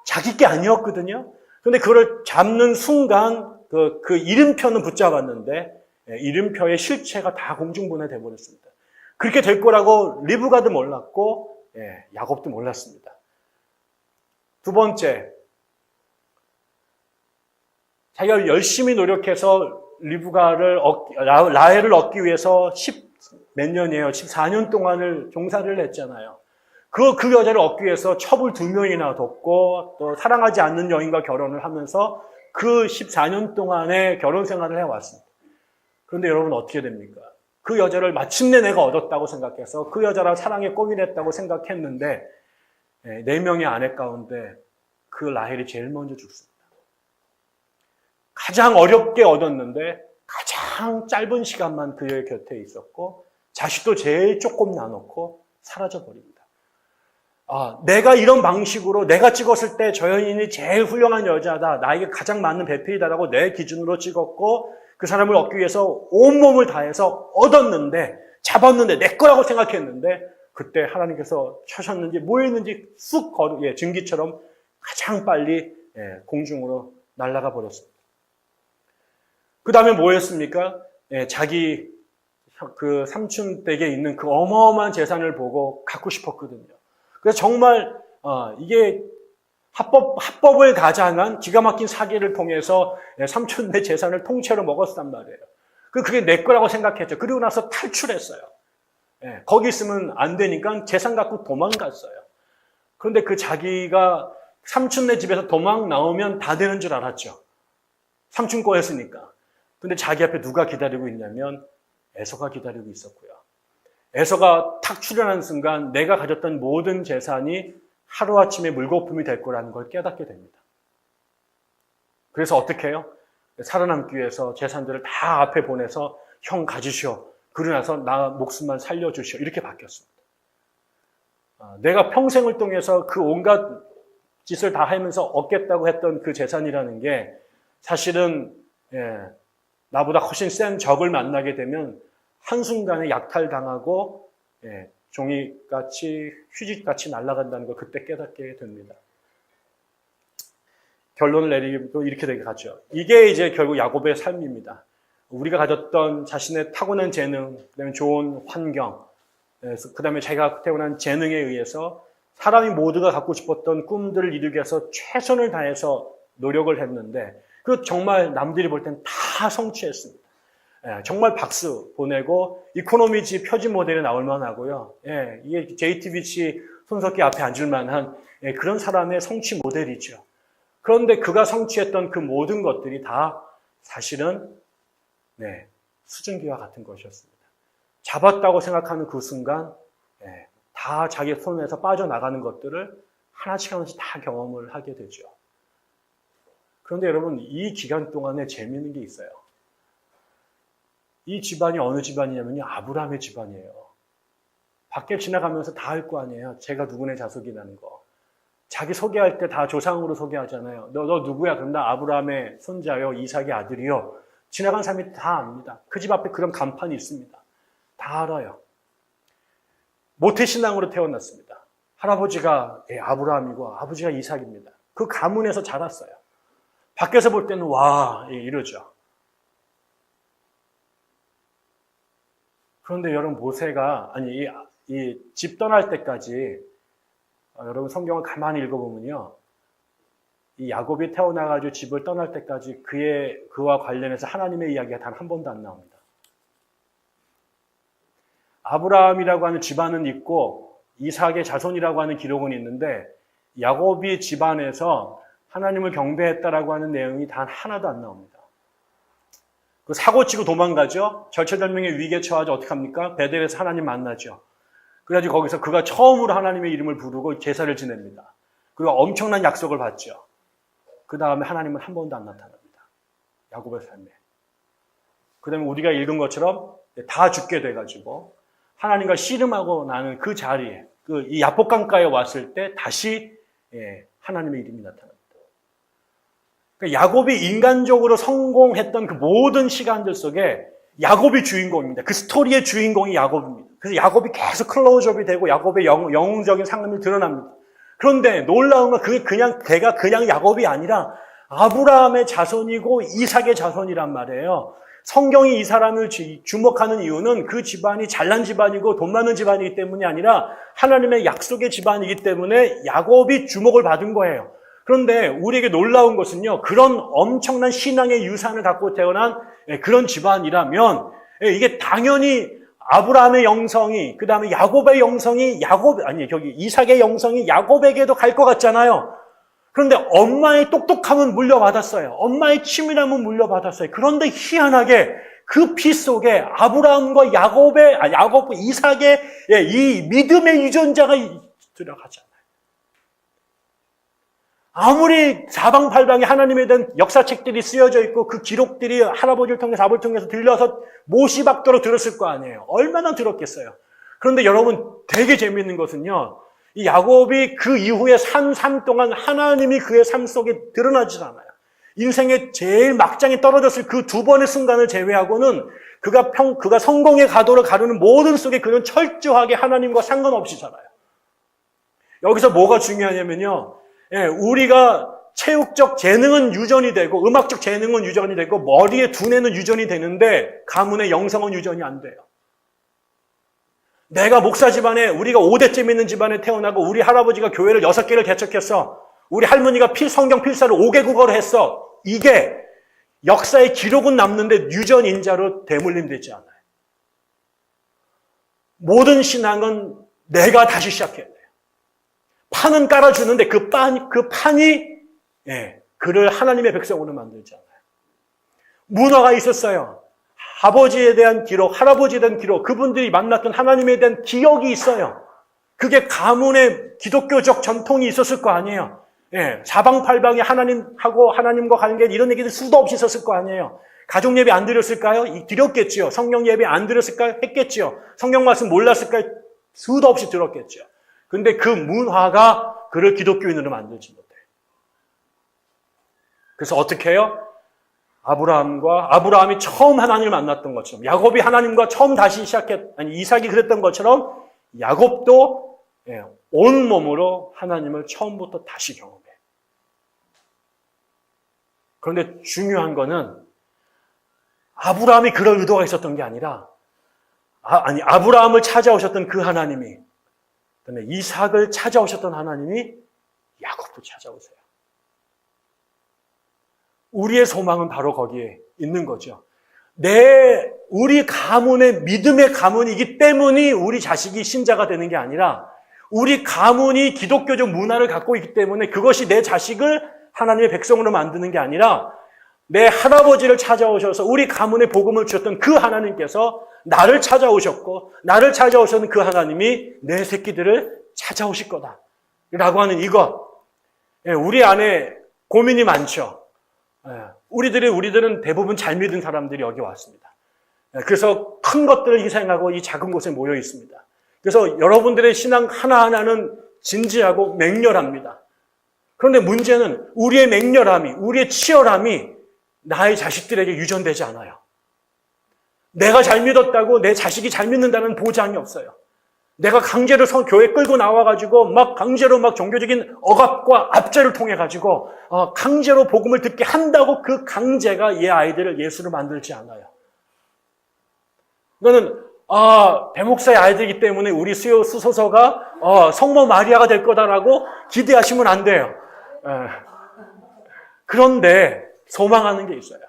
자기 게 아니었거든요. 그런데 그걸 잡는 순간 그 이름표는 붙잡았는데 이름표의 실체가 다 공중분해돼 버렸습니다. 그렇게 될 거라고 리브가도 몰랐고 야곱도 몰랐습니다. 두 번째, 자기가 열심히 노력해서 라헬을 얻기 위해서 몇 년이에요? 14년 동안을 종사를 했잖아요. 그 여자를 얻기 위해서 첩을 2명이나 뒀고 또 사랑하지 않는 여인과 결혼을 하면서 그 14년 동안의 결혼 생활을 해왔습니다. 그런데 여러분 어떻게 됩니까? 그 여자를 마침내 내가 얻었다고 생각해서 그 여자랑 사랑에 꼬밀했다고 생각했는데 4명의 아내 가운데 그 라헬이 제일 먼저 죽습니다. 가장 어렵게 얻었는데 가장 짧은 시간만 그의 곁에 있었고 자식도 제일 조금 나놓고 사라져버립니다. 내가 이런 방식으로 내가 찍었을 때 저 여인이 제일 훌륭한 여자다. 나에게 가장 맞는 배필이다라고 내 기준으로 찍었고 그 사람을 얻기 위해서 온몸을 다해서 얻었는데 잡았는데 내 거라고 생각했는데 그때 하나님께서 쳐셨는지 뭐 했는지 쑥 증기처럼 가장 빨리 공중으로 날아가 버렸습니다. 그 다음에 뭐였습니까? 자기 그 삼촌 댁에 있는 그 어마어마한 재산을 보고 갖고 싶었거든요. 그래서 정말 이게 합법을 가장한 기가 막힌 사기를 통해서 삼촌네 재산을 통째로 먹었단 말이에요. 그게 내 거라고 생각했죠. 그리고 나서 탈출했어요. 거기 있으면 안 되니까 재산 갖고 도망갔어요. 그런데 그 자기가 삼촌네 집에서 도망 나오면 다 되는 줄 알았죠. 삼촌 거였으니까. 근데 자기 앞에 누가 기다리고 있냐면 에서가 기다리고 있었고요. 에서가 탁 출현한 순간 내가 가졌던 모든 재산이 하루아침에 물거품이 될 거라는 걸 깨닫게 됩니다. 그래서 어떻게 해요? 살아남기 위해서 재산들을 다 앞에 보내서 형 가지시오. 그러고 나서 나 목숨만 살려주시오. 이렇게 바뀌었습니다. 내가 평생을 통해서 그 온갖 짓을 다 하면서 얻겠다고 했던 그 재산이라는 게 사실은 나보다 훨씬 센 적을 만나게 되면 한순간에 약탈당하고 종이같이 휴지같이 날아간다는 걸 그때 깨닫게 됩니다. 결론을 내리기도 이렇게 되게 가죠. 이게 이제 결국 야곱의 삶입니다. 우리가 가졌던 자신의 타고난 재능, 그다음에 좋은 환경, 그다음에 자기가 태어난 재능에 의해서 사람이 모두가 갖고 싶었던 꿈들을 이루기 위해서 최선을 다해서 노력을 했는데 그 정말 남들이 볼 땐 다 성취했습니다. 정말 박수 보내고 이코노미지 표지 모델에 나올 만하고요. 이게 JTBC 손석희 앞에 앉을 만한 그런 사람의 성취 모델이죠. 그런데 그가 성취했던 그 모든 것들이 다 사실은 수증기와 같은 것이었습니다. 잡았다고 생각하는 그 순간 다 자기 손에서 빠져나가는 것들을 하나씩 하나씩 다 경험을 하게 되죠. 그런데 여러분, 이 기간 동안에 재미있는 게 있어요. 이 집안이 어느 집안이냐면요, 아브라함의 집안이에요. 밖에 지나가면서 다 알 거 아니에요. 제가 누구네 자손이라는 거. 자기 소개할 때 다 조상으로 소개하잖아요. 너 누구야? 그럼 나 아브라함의 손자요, 이삭의 아들이요. 지나간 사람이 다 압니다. 그 집 앞에 그런 간판이 있습니다. 다 알아요. 모태신앙으로 태어났습니다. 할아버지가 아브라함이고 아버지가 이삭입니다. 그 가문에서 자랐어요. 밖에서 볼 때는 와 이러죠. 그런데 여러분, 모세가 이 집 떠날 때까지 여러분 성경을 가만히 읽어보면요, 이 야곱이 태어나가지고 집을 떠날 때까지 그와 관련해서 하나님의 이야기가 단 한 번도 안 나옵니다. 아브라함이라고 하는 집안은 있고 이삭의 자손이라고 하는 기록은 있는데 야곱이 집안에서 하나님을 경배했다라고 하는 내용이 단 하나도 안 나옵니다. 그 사고치고 도망가죠. 절체절명의 위기에 처하죠. 어떻게 합니까? 베델에서 하나님 만나죠. 그래가지고 거기서 그가 처음으로 하나님의 이름을 부르고 제사를 지냅니다. 그리고 엄청난 약속을 받죠. 그 다음에 하나님은 한 번도 안 나타납니다. 야곱의 삶에. 그 다음에 우리가 읽은 것처럼 다 죽게 돼가지고 하나님과 씨름하고 나는 그 자리에, 이 야복강가에 왔을 때 다시 하나님의 이름이 나타납니다. 그러니까 야곱이 인간적으로 성공했던 그 모든 시간들 속에 야곱이 주인공입니다. 그 스토리의 주인공이 야곱입니다. 그래서 야곱이 계속 클로즈업이 되고 야곱의 영웅적인 상름이 드러납니다. 그런데 놀라운 건 걔가 그냥 야곱이 아니라 아브라함의 자손이고 이삭의 자손이란 말이에요. 성경이 이 사람을 주목하는 이유는 그 집안이 잘난 집안이고 돈 많은 집안이기 때문이 아니라 하나님의 약속의 집안이기 때문에 야곱이 주목을 받은 거예요. 그런데 우리에게 놀라운 것은요, 그런 엄청난 신앙의 유산을 갖고 태어난 그런 집안이라면 이게 당연히 아브라함의 영성이, 그 다음에 야곱의 영성이 이삭의 영성이 야곱에게도 갈 것 같잖아요. 그런데 엄마의 똑똑함은 물려받았어요. 엄마의 치밀함은 물려받았어요. 그런데 희한하게 그 피 속에 아브라함과 이삭의 이 믿음의 유전자가 들어가잖아요. 아무리 사방팔방에 하나님에 대한 역사책들이 쓰여져 있고 그 기록들이 할아버지를 통해서 아버지를 통해서 들려서 못이 박도록 들었을 거 아니에요. 얼마나 들었겠어요. 그런데 여러분, 되게 재미있는 것은요, 이 야곱이 그 이후에 산 삶 동안 하나님이 그의 삶 속에 드러나지 않아요. 인생의 제일 막장에 떨어졌을 그 두 번의 순간을 제외하고는 그가 성공의 가도를 가르는 모든 속에 그는 철저하게 하나님과 상관없이 살아요. 여기서 뭐가 중요하냐면요, 우리가 체육적 재능은 유전이 되고 음악적 재능은 유전이 되고 머리의 두뇌는 유전이 되는데 가문의 영성은 유전이 안 돼요. 내가 목사 집안에, 우리가 5대째 있는 집안에 태어나고 우리 할아버지가 교회를 6개를 개척했어. 우리 할머니가 성경 필사를 5개 국어로 했어. 이게 역사의 기록은 남는데 유전인자로 대물림되지 않아요. 모든 신앙은 내가 다시 시작해야 돼요. 판은 깔아주는데 그 판이 그를 하나님의 백성으로 만들지 않아요. 문화가 있었어요. 아버지에 대한 기록, 할아버지에 대한 기록, 그분들이 만났던 하나님에 대한 기억이 있어요. 그게 가문의 기독교적 전통이 있었을 거 아니에요. 사방팔방에 하나님하고 하나님과 관계 이런 얘기들 수도 없이 있었을 거 아니에요. 가족 예배 안 드렸을까요? 드렸겠지요. 성령 예배 안 드렸을까요? 했겠지요. 성경 말씀 몰랐을까요? 수도 없이 들었겠죠. 근데 그 문화가 그를 기독교인으로 만들지 못해요. 그래서 어떻게 해요? 아브라함이 처음 하나님을 만났던 것처럼, 야곱이 하나님과 처음 다시 이삭이 그랬던 것처럼 야곱도 온몸으로 하나님을 처음부터 다시 경험해. 그런데 중요한 거는 아브라함이 그럴 의도가 있었던 게 아니라 아브라함을 찾아오셨던 그 하나님이, 그다음에 이삭을 찾아오셨던 하나님이 야곱도 찾아오세요. 우리의 소망은 바로 거기에 있는 거죠. 우리 가문의 믿음의 가문이기 때문에 우리 자식이 신자가 되는 게 아니라 우리 가문이 기독교적 문화를 갖고 있기 때문에 그것이 내 자식을 하나님의 백성으로 만드는 게 아니라 내 할아버지를 찾아오셔서 우리 가문의 복음을 주셨던 그 하나님께서 나를 찾아오셨고 나를 찾아오셨는 그 하나님이 내 새끼들을 찾아오실 거다 라고 하는 이것. 우리 안에 고민이 많죠. 우리들은 대부분 잘 믿은 사람들이 여기 왔습니다. 그래서 큰 것들을 희생하고 이 작은 곳에 모여 있습니다. 그래서 여러분들의 신앙 하나하나는 진지하고 맹렬합니다. 그런데 문제는 우리의 맹렬함이, 우리의 치열함이 나의 자식들에게 유전되지 않아요. 내가 잘 믿었다고 내 자식이 잘 믿는다는 보장이 없어요. 내가 강제로 교회 끌고 나와가지고 막 강제로 막 종교적인 억압과 압제를 통해가지고 강제로 복음을 듣게 한다고 그 강제가 얘 아이들을 예수로 만들지 않아요. 이거는 대목사의 아이들이기 때문에 우리 수소서가 성모 마리아가 될 거다라고 기대하시면 안 돼요. 그런데 소망하는 게 있어요.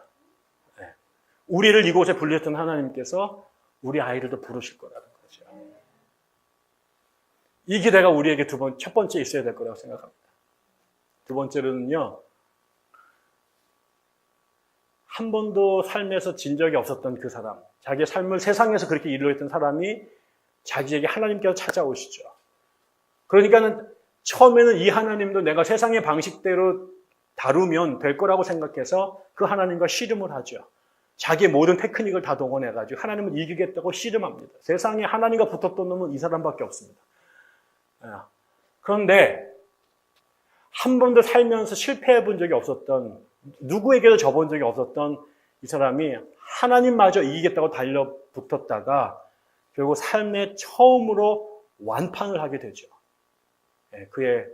우리를 이곳에 불렸던 하나님께서 우리 아이들도 부르실 거라는 거죠. 이 기대가 우리에게 첫 번째 있어야 될 거라고 생각합니다. 두 번째로는요, 한 번도 삶에서 진 적이 없었던 그 사람, 자기의 삶을 세상에서 그렇게 이루었던 사람이 자기에게 하나님께서 찾아오시죠. 그러니까는 처음에는 이 하나님도 내가 세상의 방식대로 다루면 될 거라고 생각해서 그 하나님과 씨름을 하죠. 자기의 모든 테크닉을 다 동원해가지고 하나님을 이기겠다고 씨름합니다. 세상에 하나님과 붙었던 놈은 이 사람밖에 없습니다. 그런데 한 번도 살면서 실패해 본 적이 없었던, 누구에게도 져본 적이 없었던 이 사람이 하나님마저 이기겠다고 달려붙었다가 결국 삶의 처음으로 완판을 하게 되죠. 그의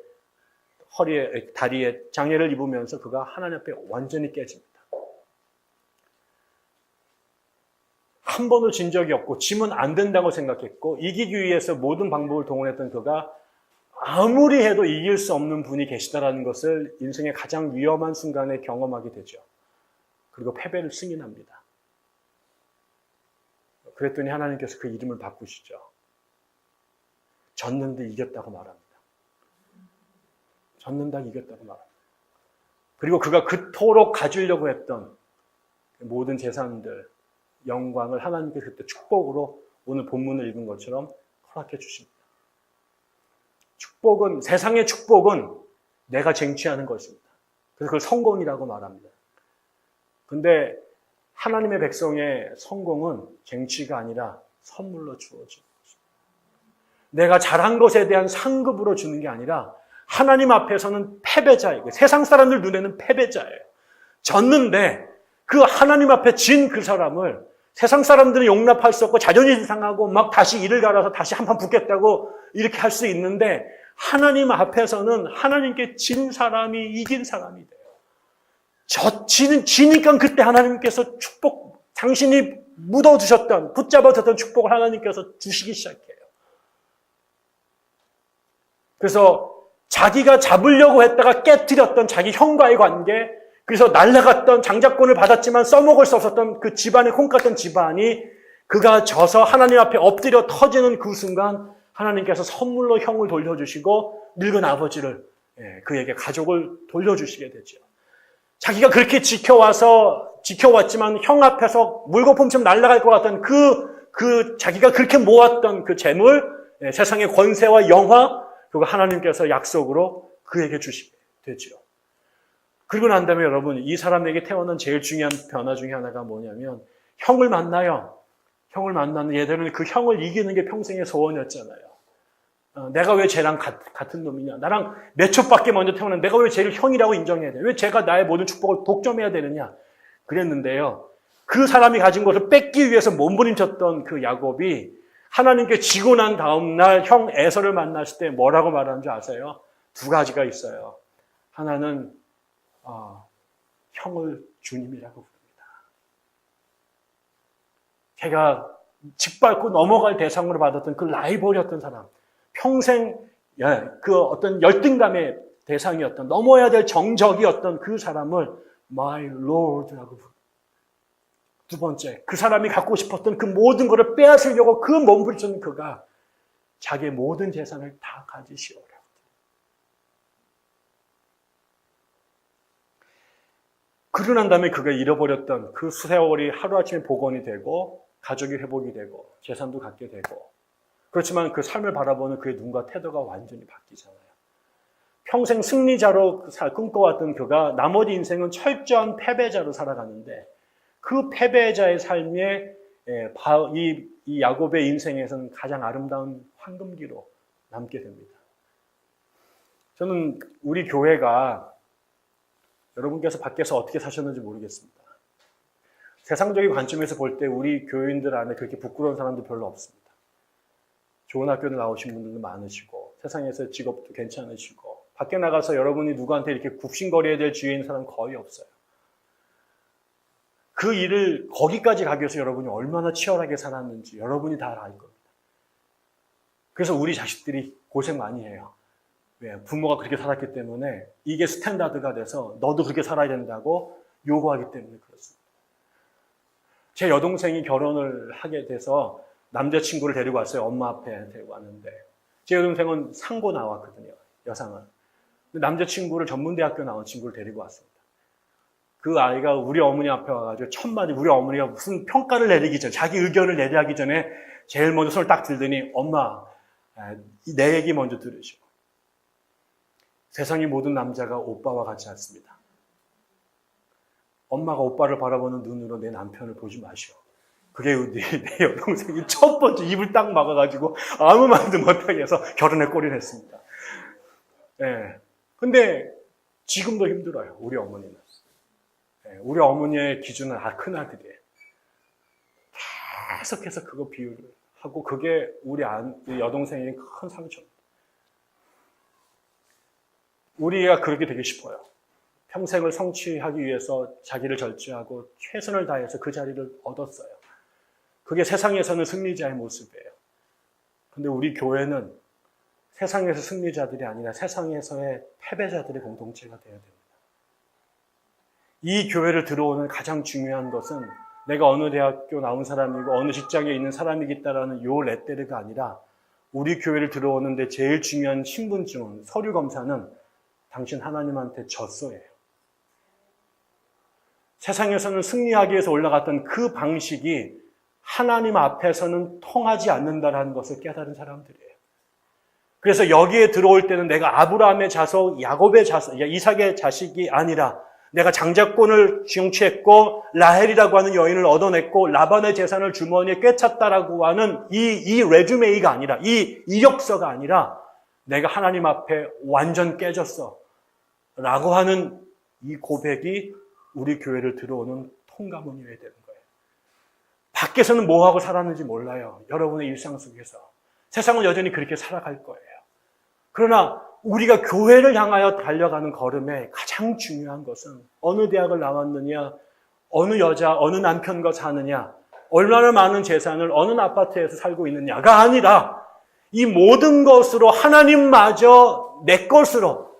허리에, 다리에 장애를 입으면서 그가 하나님 앞에 완전히 깨집니다. 한 번도 진 적이 없고 지면 안 된다고 생각했고 이기기 위해서 모든 방법을 동원했던 그가 아무리 해도 이길 수 없는 분이 계시다라는 것을 인생의 가장 위험한 순간에 경험하게 되죠. 그리고 패배를 승인합니다. 그랬더니 하나님께서 그 이름을 바꾸시죠. 졌는데 이겼다고 말합니다. 졌는다 이겼다고 말합니다. 그리고 그가 그토록 가지려고 했던 모든 재산들, 영광을 하나님께서 그때 축복으로 오늘 본문을 읽은 것처럼 허락해 주십니다. 축복은, 세상의 축복은 내가 쟁취하는 것입니다. 그래서 그걸 성공이라고 말합니다. 근데 하나님의 백성의 성공은 쟁취가 아니라 선물로 주어지는 것입니다. 내가 잘한 것에 대한 상급으로 주는 게 아니라 하나님 앞에서는 패배자이고 세상 사람들 눈에는 패배자예요. 졌는데 그 하나님 앞에 진 그 사람을 세상 사람들은 용납할 수 없고 자존심 상하고 막 다시 이를 갈아서 다시 한판 붙겠다고 이렇게 할 수 있는데 하나님 앞에서는 하나님께 진 사람이 이긴 사람이 돼요. 지니까 그때 하나님께서 축복, 당신이 묻어두셨던, 붙잡아두셨던 축복을 하나님께서 주시기 시작해요. 그래서 자기가 잡으려고 했다가 깨뜨렸던 자기 형과의 관계, 그래서 날아갔던 장자권을 받았지만 써먹을 수 없었던 그 집안의 콩 같던 집안이 그가 져서 하나님 앞에 엎드려 터지는 그 순간 하나님께서 선물로 형을 돌려주시고 늙은 아버지를, 그에게 가족을 돌려주시게 되죠. 자기가 그렇게 지켜왔지만 형 앞에서 물거품처럼 날아갈 것 같던 자기가 그렇게 모았던 그 재물, 세상의 권세와 영화, 그거 하나님께서 약속으로 그에게 주시게 되죠. 그리고 난 다음에 여러분, 이 사람에게 태어난 제일 중요한 변화 중에 하나가 뭐냐면 형을 만나요. 형을 만나는 얘들은 그 형을 이기는 게 평생의 소원이었잖아요. 내가 왜 쟤랑 같은 놈이냐. 나랑 몇 초밖에 먼저 태어났는데 내가 왜 쟤를 형이라고 인정해야 돼. 왜 쟤가 나의 모든 축복을 독점해야 되느냐. 그랬는데요. 그 사람이 가진 것을 뺏기 위해서 몸부림쳤던 그 야곱이 하나님께 지고 난 다음 날 형 에서를 만났을 때 뭐라고 말하는 줄 아세요? 두 가지가 있어요. 하나는 형을 주님이라고 부릅니다. 제가 짓밟고 넘어갈 대상으로 받았던 그 라이벌이었던 사람, 평생 그 어떤 열등감의 대상이었던, 넘어야 될 정적이었던 그 사람을 My Lord라고 부릅니다. 두 번째, 그 사람이 갖고 싶었던 그 모든 것을 빼앗으려고 그 몸부림쳤던 그가 자기의 모든 재산을 다 가지시오라. 그러고 난 다음에 그가 잃어버렸던 그 세월이 하루아침에 복원이 되고 가족이 회복이 되고 재산도 갖게 되고, 그렇지만 그 삶을 바라보는 그의 눈과 태도가 완전히 바뀌잖아요. 평생 승리자로 꿈꿔왔던 그가 나머지 인생은 철저한 패배자로 살아가는데, 그 패배자의 삶에 이 야곱의 인생에서는 가장 아름다운 황금기로 남게 됩니다. 저는 우리 교회가, 여러분께서 밖에서 어떻게 사셨는지 모르겠습니다. 세상적인 관점에서 볼 때 우리 교인들 안에 그렇게 부끄러운 사람도 별로 없습니다. 좋은 학교를 나오신 분들도 많으시고, 세상에서 직업도 괜찮으시고, 밖에 나가서 여러분이 누구한테 이렇게 굽신거려야 될 주위에 있는 사람은 거의 없어요. 그 일을 거기까지 가기 위해서 여러분이 얼마나 치열하게 살았는지 여러분이 다 알 겁니다. 그래서 우리 자식들이 고생 많이 해요. 왜? 부모가 그렇게 살았기 때문에 이게 스탠다드가 돼서 너도 그렇게 살아야 된다고 요구하기 때문에 그렇습니다. 제 여동생이 결혼을 하게 돼서 남자친구를 데리고 왔어요. 엄마 앞에 데리고 왔는데, 제 여동생은 상고 나왔거든요. 여상은. 남자친구를 전문대학교 나온 친구를 데리고 왔습니다. 그 아이가 우리 어머니 앞에 와가지고 첫 마디, 우리 어머니가 무슨 평가를 내리기 전에, 자기 의견을 내리기 전에 제일 먼저 손을 딱 들더니, 엄마, 내 얘기 먼저 들으시오. 세상의 모든 남자가 오빠와 같지 않습니다. 엄마가 오빠를 바라보는 눈으로 내 남편을 보지 마시오. 그게 내 여동생이 첫 번째 입을 딱 막아가지고 아무 말도 못하게 해서 결혼에 꼴을 했습니다. 예. 근데 지금도 힘들어요, 우리 어머니는. 예. 우리 어머니의 기준은 큰아들이에요. 계속해서 그거 비유를 하고, 그게 우리 여동생에게 큰 상처입니다. 우리가 그렇게 되고 싶어요. 평생을 성취하기 위해서 자기를 절제하고 최선을 다해서 그 자리를 얻었어요. 그게 세상에서는 승리자의 모습이에요. 근데 우리 교회는 세상에서 승리자들이 아니라 세상에서의 패배자들의 공동체가 되어야 됩니다. 이 교회를 들어오는 가장 중요한 것은 내가 어느 대학교 나온 사람이고 어느 직장에 있는 사람이겠다라는 요 레떼르가 아니라, 우리 교회를 들어오는데 제일 중요한 신분증, 서류 검사는 당신 하나님한테 졌어예요. 세상에서는 승리하기 위해서 올라갔던 그 방식이 하나님 앞에서는 통하지 않는다라는 것을 깨달은 사람들이에요. 그래서 여기에 들어올 때는 내가 아브라함의 자손, 야곱의 자손, 이삭의 자식이 아니라, 내가 장자권을 쟁취했고 라헬이라고 하는 여인을 얻어냈고 라반의 재산을 주머니에 꿰찼다라고 하는 이 레주메이가 아니라, 이 이력서가 아니라, 내가 하나님 앞에 완전 깨졌어 라고 하는 이 고백이 우리 교회를 들어오는 통가문이어야 되는 거예요. 밖에서는 뭐하고 살았는지 몰라요. 여러분의 일상 속에서. 세상은 여전히 그렇게 살아갈 거예요. 그러나 우리가 교회를 향하여 달려가는 걸음에 가장 중요한 것은 어느 대학을 나왔느냐, 어느 여자, 어느 남편과 사느냐, 얼마나 많은 재산을 어느 아파트에서 살고 있느냐가 아니라, 이 모든 것으로 하나님마저 내 것으로,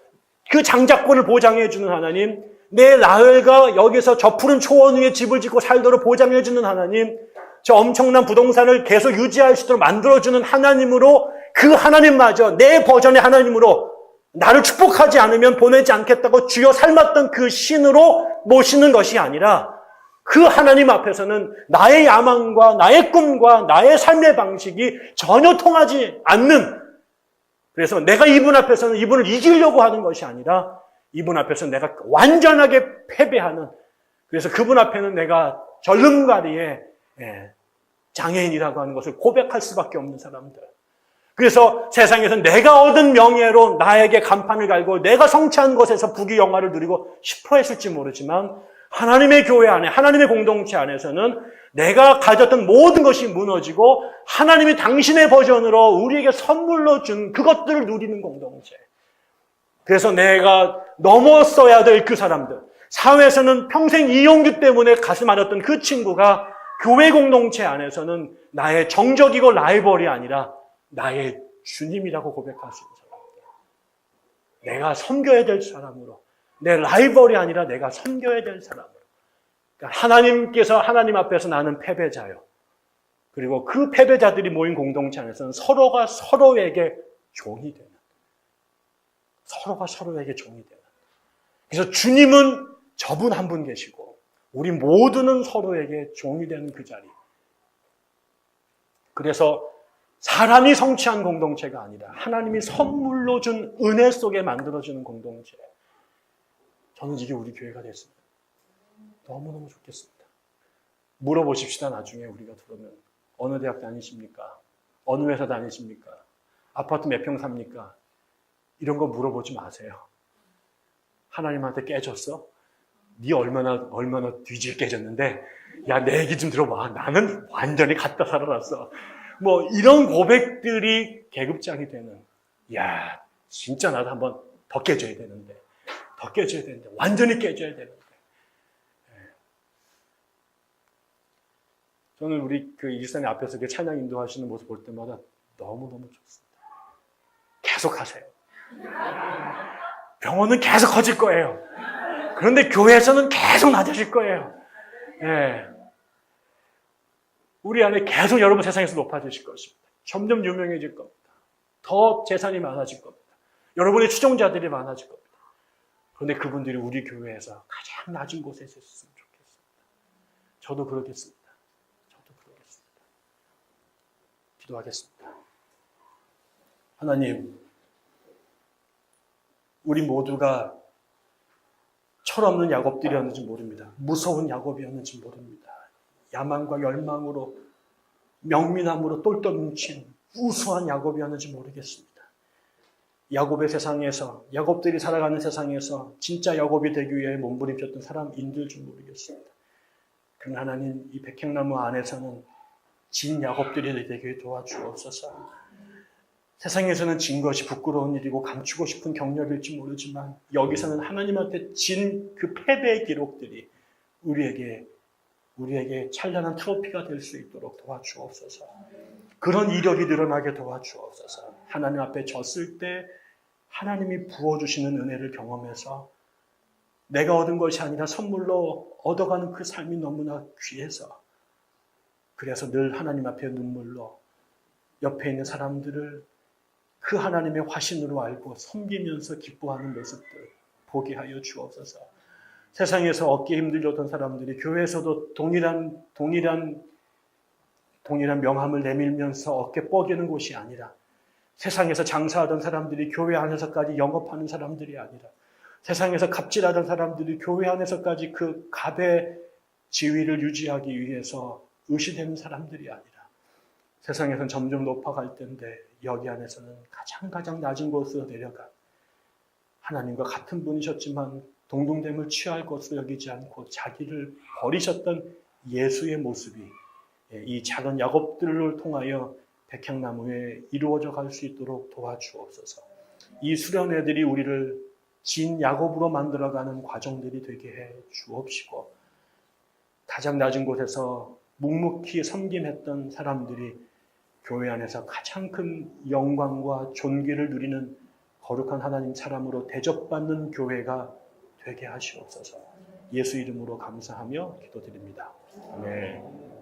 그 장자권을 보장해주는 하나님, 내 라헬과 여기서 저 푸른 초원 위에 집을 짓고 살도록 보장해주는 하나님, 저 엄청난 부동산을 계속 유지할 수 있도록 만들어주는 하나님으로, 그 하나님마저 내 버전의 하나님으로 나를 축복하지 않으면 보내지 않겠다고 주여 삶았던 그 신으로 모시는 것이 아니라, 그 하나님 앞에서는 나의 야망과 나의 꿈과 나의 삶의 방식이 전혀 통하지 않는, 그래서 내가 이분 앞에서는 이분을 이기려고 하는 것이 아니라 이분 앞에서 내가 완전하게 패배하는, 그래서 그분 앞에는 내가 절름가리의 장애인이라고 하는 것을 고백할 수밖에 없는 사람들. 그래서 세상에서 내가 얻은 명예로 나에게 간판을 갈고 내가 성취한 것에서 부귀영화를 누리고 싶어 했을지 모르지만, 하나님의 교회 안에, 하나님의 공동체 안에서는 내가 가졌던 모든 것이 무너지고 하나님이 당신의 버전으로 우리에게 선물로 준 그것들을 누리는 공동체. 그래서 내가 넘었어야 될 그 사람들, 사회에서는 평생 이용규 때문에 가슴 아팠던 그 친구가 교회 공동체 안에서는 나의 정적이고 라이벌이 아니라 나의 주님이라고 고백할 수 있는 사람입니다. 내가 섬겨야 될 사람으로, 내 라이벌이 아니라 내가 섬겨야 될 사람으로. 그러니까 하나님께서, 하나님 앞에서 나는 패배자요. 그리고 그 패배자들이 모인 공동체 안에서는 서로가 서로에게 종이 되는, 서로가 서로에게 종이 되는. 그래서 주님은 저분 한 분 계시고 우리 모두는 서로에게 종이 되는 그 자리. 그래서 사람이 성취한 공동체가 아니라 하나님이 선물로 준 은혜 속에 만들어지는 공동체. 저는 이게 우리 교회가 됐습니다. 너무너무 좋겠습니다. 물어보십시다. 나중에 우리가 들으면. 어느 대학 다니십니까? 어느 회사 다니십니까? 아파트 몇 평 삽니까? 이런 거 물어보지 마세요. 하나님한테 깨졌어? 네 얼마나 뒤지게 깨졌는데 야, 내 얘기 좀 들어봐. 나는 완전히 갖다 살아났어. 뭐 이런 고백들이 계급장이 되는, 야, 진짜 나도 한번 더 깨져야 되는데, 완전히 깨져야 되는데. 저는 우리 그 일산의 앞에서 그 찬양 인도하시는 모습 볼 때마다 너무너무 좋습니다. 계속 하세요. 병원은 계속 커질 거예요. 그런데 교회에서는 계속 낮아질 거예요. 예. 우리 안에 계속 여러분 세상에서 높아지실 것입니다. 점점 유명해질 겁니다. 더 재산이 많아질 겁니다. 여러분의 추종자들이 많아질 겁니다. 그런데 그분들이 우리 교회에서 가장 낮은 곳에 있었으면 좋겠습니다. 저도 그러겠습니다. 기도하겠습니다. 하나님, 우리 모두가 철없는 야곱들이었는지 모릅니다. 무서운 야곱이었는지 모릅니다. 야망과 열망으로, 명민함으로 똘똘 뭉친 우수한 야곱이었는지 모르겠습니다. 야곱의 세상에서, 야곱들이 살아가는 세상에서 진짜 야곱이 되기 위해 몸부림쳤던 사람인들 줄 모르겠습니다. 그러나 하나님, 이 백향나무 안에서는 진 야곱들이 되게 도와주옵소서. 세상에서는 진 것이 부끄러운 일이고 감추고 싶은 경력일지 모르지만 여기서는 하나님한테 진 그 패배의 기록들이 우리에게 찬란한 트로피가 될 수 있도록 도와주옵소서. 그런 이력이 늘어나게 도와주옵소서. 하나님 앞에 졌을 때 하나님이 부어주시는 은혜를 경험해서 내가 얻은 것이 아니라 선물로 얻어가는 그 삶이 너무나 귀해서, 그래서 늘 하나님 앞에 눈물로 옆에 있는 사람들을 그 하나님의 화신으로 알고 섬기면서 기뻐하는 모습들 보게 하여 주옵소서. 세상에서 얻기 힘들었던 사람들이 교회에서도 동일한 명함을 내밀면서 어깨 뻐기는 곳이 아니라, 세상에서 장사하던 사람들이 교회 안에서까지 영업하는 사람들이 아니라, 세상에서 갑질하던 사람들이 교회 안에서까지 그 갑의 지위를 유지하기 위해서 의시되는 사람들이 아니라, 세상에서는 점점 높아갈 텐데 여기 안에서는 가장 낮은 곳으로 내려가 하나님과 같은 분이셨지만 동등됨을 취할 것으로 여기지 않고 자기를 버리셨던 예수의 모습이 이 작은 야곱들을 통하여 백향나무에 이루어져 갈 수 있도록 도와주옵소서. 이 수련회들이 우리를 진 야곱으로 만들어가는 과정들이 되게 해 주옵시고, 가장 낮은 곳에서 묵묵히 섬김했던 사람들이 교회 안에서 가장 큰 영광과 존귀를 누리는 거룩한 하나님 사람으로 대접받는 교회가 되게 하시옵소서. 예수 이름으로 감사하며 기도드립니다. 아멘.